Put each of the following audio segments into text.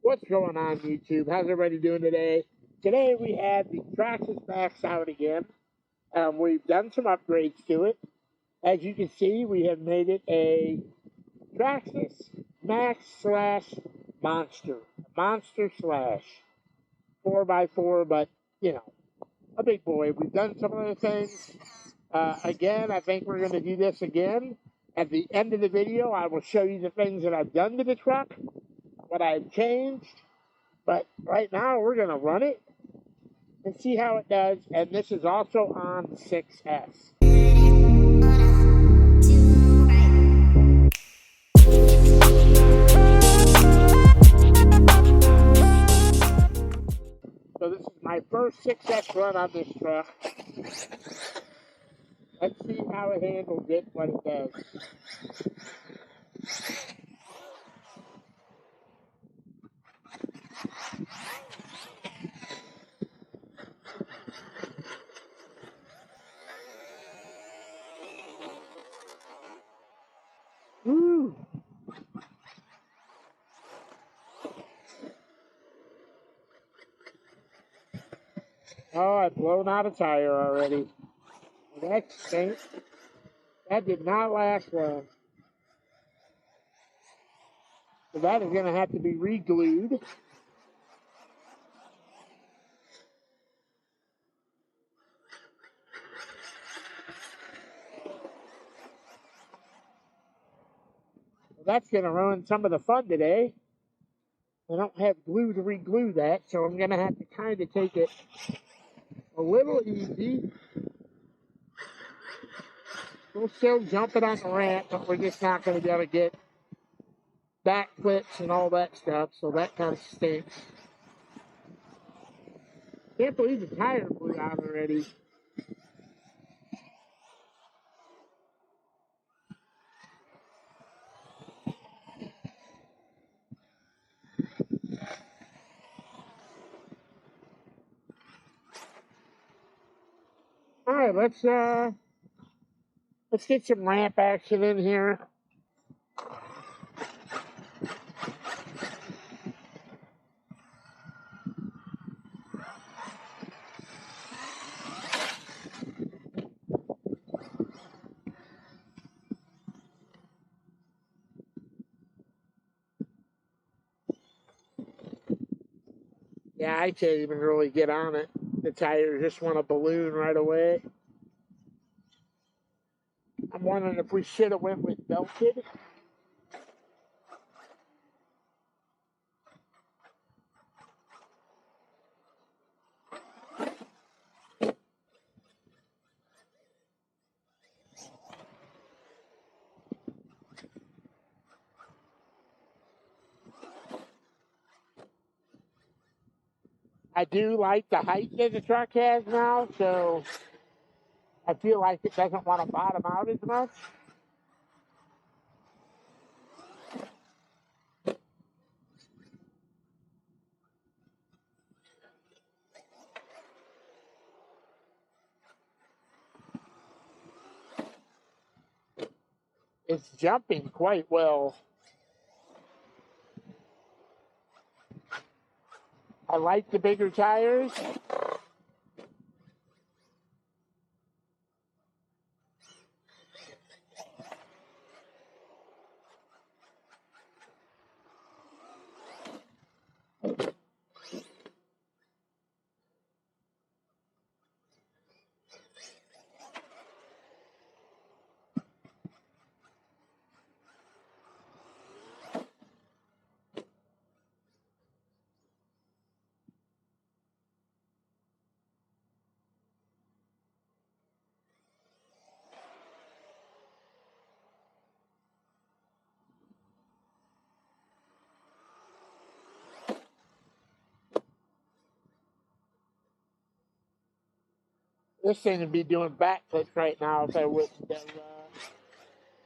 What's going on, YouTube? How's everybody doing today? Today we have the Traxxas Maxx out again. We've done some upgrades to it. As you can see, we have made it a Traxxas Maxx slash Monster. Monster slash 4x4, but, you know, a big boy. We've done some other things. Again, I think we're going to do this again. At the end of the video, I will show you the things that I've done to the truck, what I've changed. But right now, we're going to run it and see how it does. And this is also on the 6S. So this is my first 6S run on this truck. Let's see how it handles it, what it does. Woo! Oh, I've blown out a tire already. That stinks. That did not last long. So that is going to have to be re-glued. That's going to ruin some of the fun today. I don't have glue to re-glue that, so I'm going to have to kind of take it a little easy. We'll still jump it on the ramp, but we're just not going to be able to get back flips and all that stuff, so that kind of stinks. Can't believe the tire blew out already. All right, let's get some ramp action in here. Yeah, I can't even really get on it. The tires just want to balloon right away. I'm wondering if we should have went with belted. I do like the height that the truck has now, so I feel like it doesn't want to bottom out as much. It's jumping quite well. I like the bigger tires. This thing would be doing backflips right now if I wouldn't have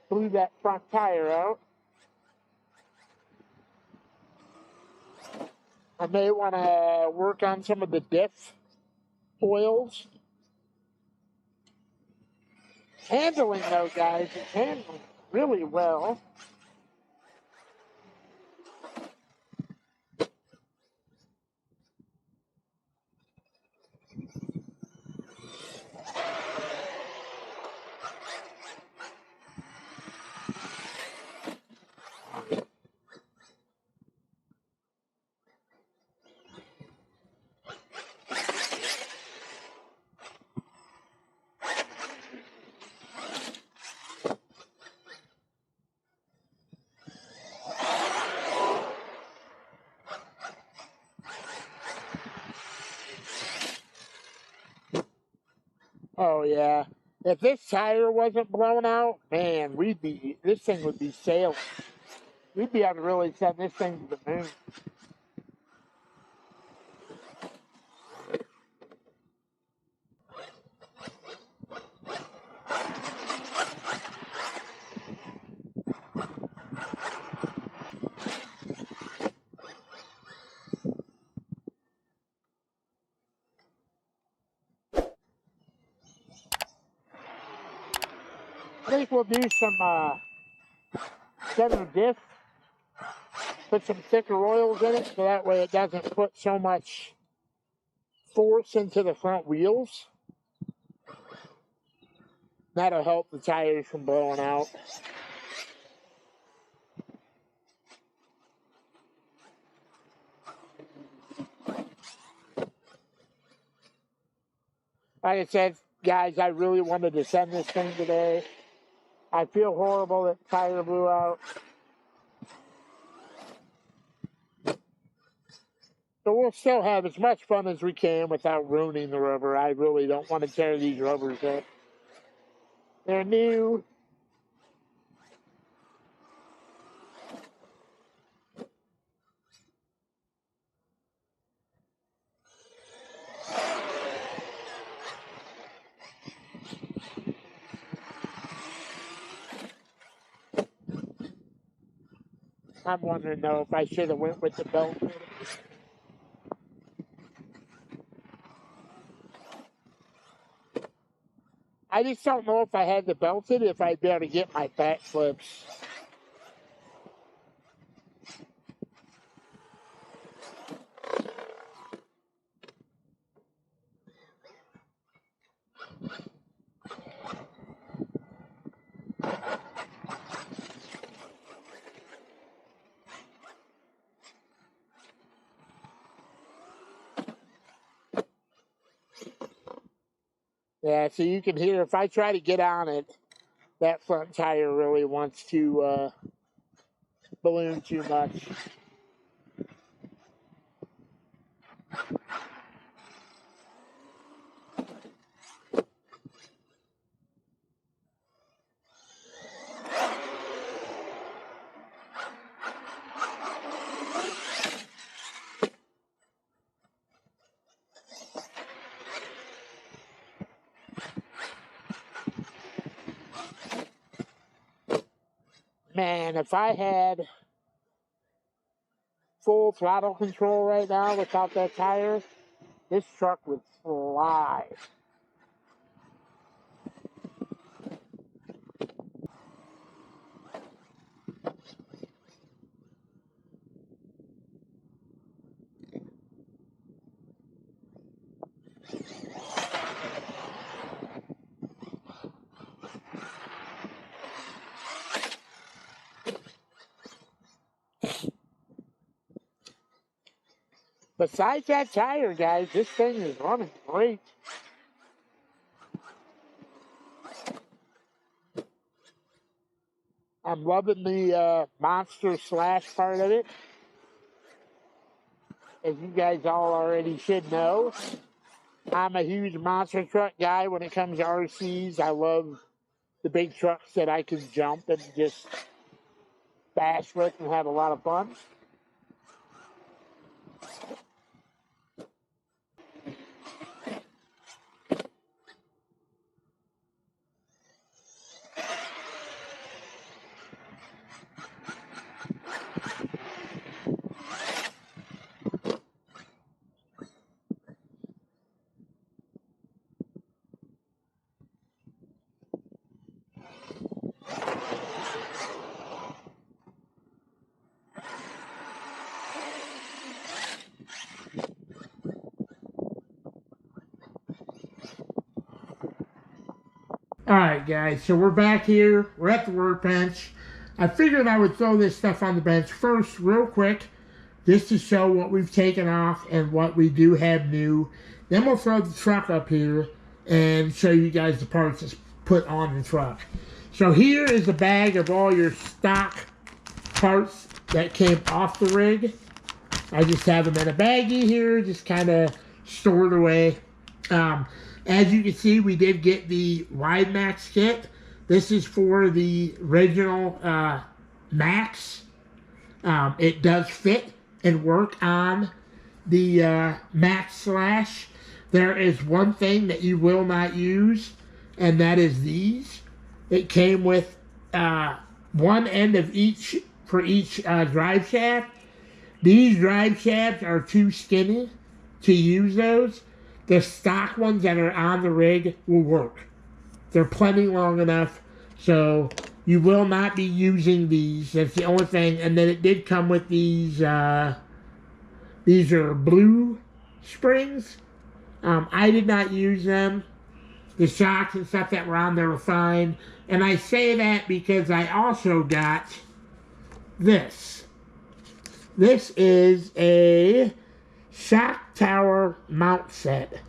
blew that front tire out. I may want to work on some of the diff oils. Handling though, guys, it's handling really well. Oh yeah. If this tire wasn't blown out, man, this thing would be sailing. We'd be able to really send this thing to the moon. I think we'll do some center diff, put some thicker oils in it so that way it doesn't put so much force into the front wheels. That'll help the tires from blowing out. Like I said, guys, I really wanted to send this thing today. I feel horrible that the tire blew out. So we'll still have as much fun as we can without ruining the rubber. I really don't want to tear these rubbers up. They're new. I'm wondering though if I should have went with the belt. I just don't know if I had to belt it, if I'd be able to get my back flips. Yeah, so you can hear if I try to get on it, that front tire really wants to balloon too much. Man, if I had full throttle control right now without that tire, this truck would fly. Besides that tire, guys, this thing is running great. I'm loving the monster slash part of it. As you guys all already should know, I'm a huge monster truck guy when it comes to RCs. I love the big trucks that I can jump and just bash with and have a lot of fun. Alright guys, so we're back here. We're at the workbench. I figured I would throw this stuff on the bench first real quick, just to show what we've taken off and what we do have new. Then we'll throw the truck up here and show you guys the parts that's put on the truck. So here is a bag of all your stock parts that came off the rig. I just have them in a baggie here, just kind of stored away. As you can see, we did get the wide Maxx kit. This is for the original Maxx. It does fit and work on the Maxx Slash. There is one thing that you will not use, and that is these. It came with one end of each for each drive shaft. These drive shafts are too skinny to use those. The stock ones that are on the rig will work. They're plenty long enough, so you will not be using these. That's the only thing. And then it did come with these. These are blue springs. I did not use them. The shocks and stuff that were on there were fine. And I say that because I also got this. This is a shock tower mount set.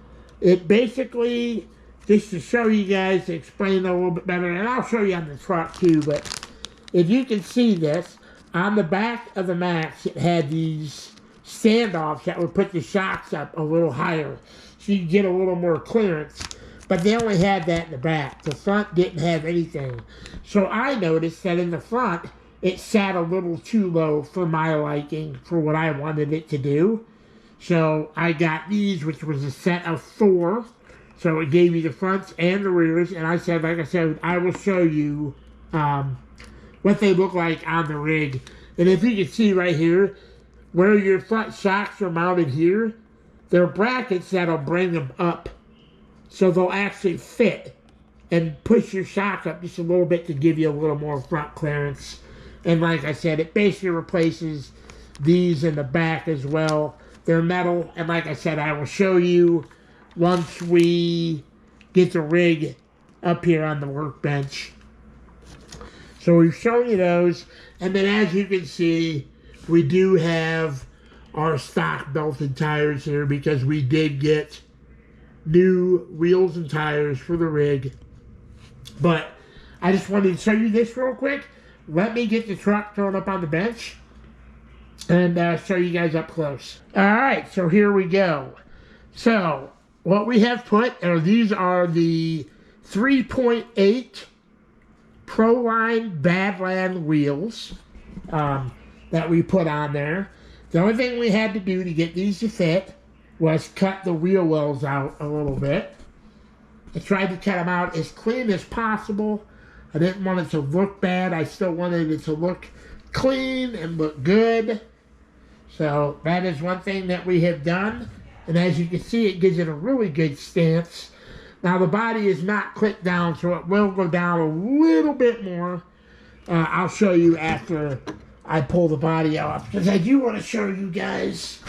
It basically, just to show you guys, to explain it a little bit better, and I'll show you on the truck too, but if you can see this, on the back of the Maxx, it had these standoffs that would put the shocks up a little higher, so you get a little more clearance. But they only had that in the back. The front didn't have anything. So I noticed that in the front, it sat a little too low for my liking, for what I wanted it to do. So I got these, which was a set of 4. So it gave you the fronts and the rears. And I said, like I said, I will show you what they look like on the rig. And if you can see right here, where your front shocks are mounted here, there are brackets that'll bring them up. So they'll actually fit and push your shock up just a little bit to give you a little more front clearance. And like I said, it basically replaces these in the back as well. They're metal, and like I said, I will show you once we get the rig up here on the workbench. So we've shown you those, and then as you can see, we do have our stock belted tires here because we did get new wheels and tires for the rig. But I just wanted to show you this real quick. Let me get the truck thrown up on the bench and show you guys up close. Alright, so here we go. So what we have put, these are the 3.8 Proline Badland wheels that we put on there. The only thing we had to do to get these to fit was cut the wheel wells out a little bit. I tried to cut them out as clean as possible. I didn't want it to look bad. I still wanted it to look clean and look good. So that is one thing that we have done. And as you can see, it gives it a really good stance. Now the body is not clipped down, so it will go down a little bit more. I'll show you after I pull the body off, because I do want to show you guys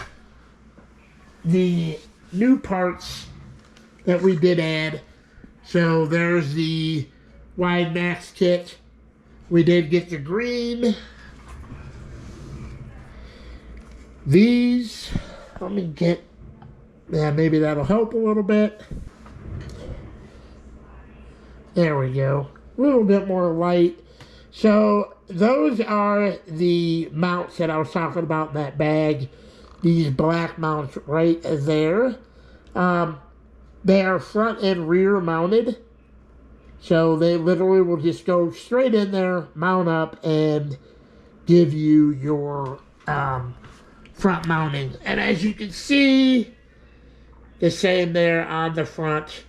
the new parts that we did add. So there's the wide Maxx kit. We did get the green. These, let me get, yeah, maybe that'll help a little bit. There we go. A little bit more light. So those are the mounts that I was talking about in that bag. These black mounts right there. They are front and rear mounted. So they literally will just go straight in there, mount up, and give you your front mounting. And as you can see, the same there on the front.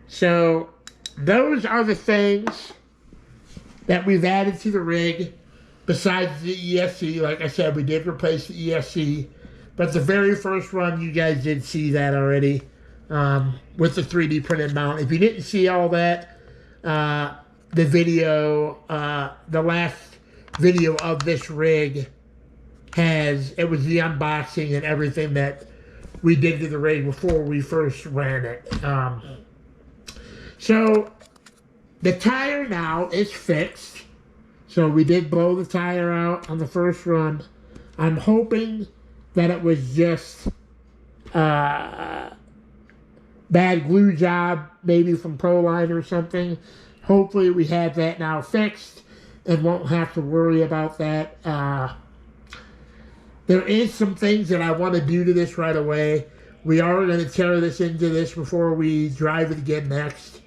So those are the things that we've added to the rig. Besides the ESC, like I said, we did replace the ESC. But the very first run, you guys did see that already. With the 3D printed mount. If you didn't see all that, the video, the last video of this rig it was the unboxing and everything that we did to the rig before we first ran it. So the tire now is fixed. So we did blow the tire out on the first run. I'm hoping that it was just bad glue job, maybe from Proline or something. Hopefully we have that now fixed and won't have to worry about that. There is some things that I want to do to this right away. We are going to tear this into this before we drive it again next.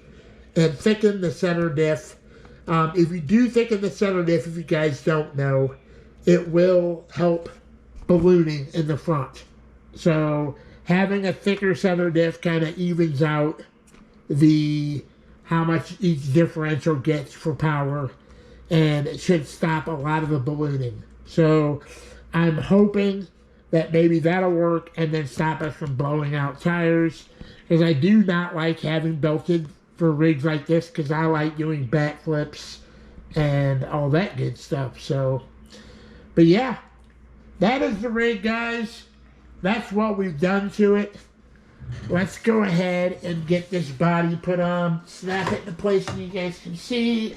And thicken the center diff. If you do thicken the center diff, if you guys don't know, it will help ballooning in the front. So having a thicker center diff kind of evens out how much each differential gets for power, and it should stop a lot of the ballooning. So I'm hoping that maybe that'll work and then stop us from blowing out tires, because I do not like having belted for rigs like this, because I like doing backflips and all that good stuff. So, but yeah, that is the rig, guys. That's what we've done to it. Let's go ahead and get this body put on, snap it into place so you guys can see.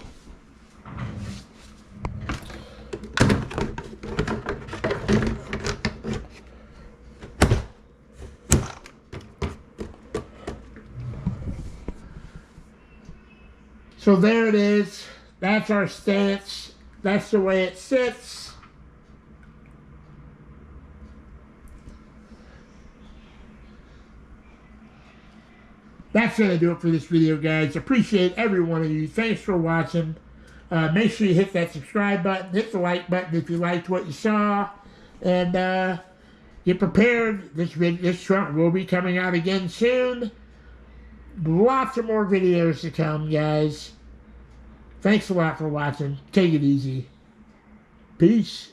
So there it is. That's our stance. That's the way it sits. That's going to do it for this video, guys. Appreciate every one of you. Thanks for watching. Make sure you hit that subscribe button. Hit the like button if you liked what you saw. And get prepared. This truck will be coming out again soon. Lots of more videos to come, guys. Thanks a lot for watching. Take it easy. Peace.